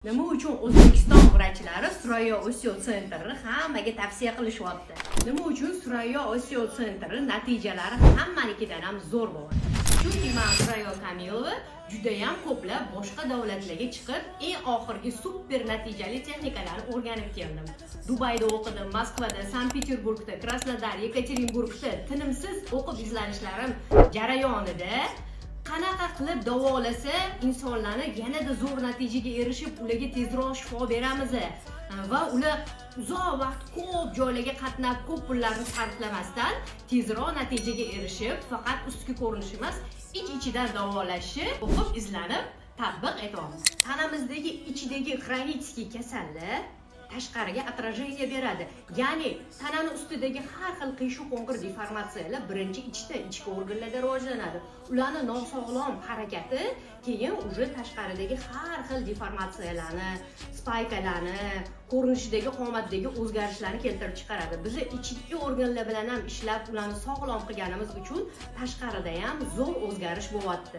Nima uchun O'zbekiston vrachlari Surayyo Osiyo sentrini hammaga tavsiya qilishyapti? Nima uchun Surayyo Osiyo sentri natijalari hammanikidan ham zo'r bo'ladi? Chunki men Surayyo Kamilova juda ham ko'plab boshqa davlatlarga chiqib, eng oxirgi super natijali texnikalarni o'rganib keldim. Dubayda o'qidim, Moskvada, Sankt-Peterburgda, Krasnodar, Yekaterinburgda tinimsiz o'qib izlanishlarim jarayonida qanaqa qilib davolasa insonlarni yanada zo'r natijaga erishib, ularga tezroq shifo beramiz va ular uzoq vaqt ko'p joylarga qatnab, ko'p pullarni sarflamasdan tezroq natijaga erishib, faqat ustki ko'rinish emas, ich-ichidan davolashni o'qib izlanib tatbiq etyapmiz. Tanamizdagi ichidagi xronический kasallik tashqariga отражение beradi. Ya'ni tanani ustidagi har xil qiyshiq-qo'ng'ir deformatsiyalar birinchi ichki organlarda rivojlanadi. Ularning nosog'lom harakati keyin uje tashqaridagi har xil deformatsiyalarni, spaykalarni, ko'rinishidagi qomatdagi o'zgarishlarni keltirib chiqaradi. Biz ichki organlar bilan ham ishlab, ularni sog'lom qilganimiz uchun tashqarida ham zo'r o'zgarish bo'lyapti.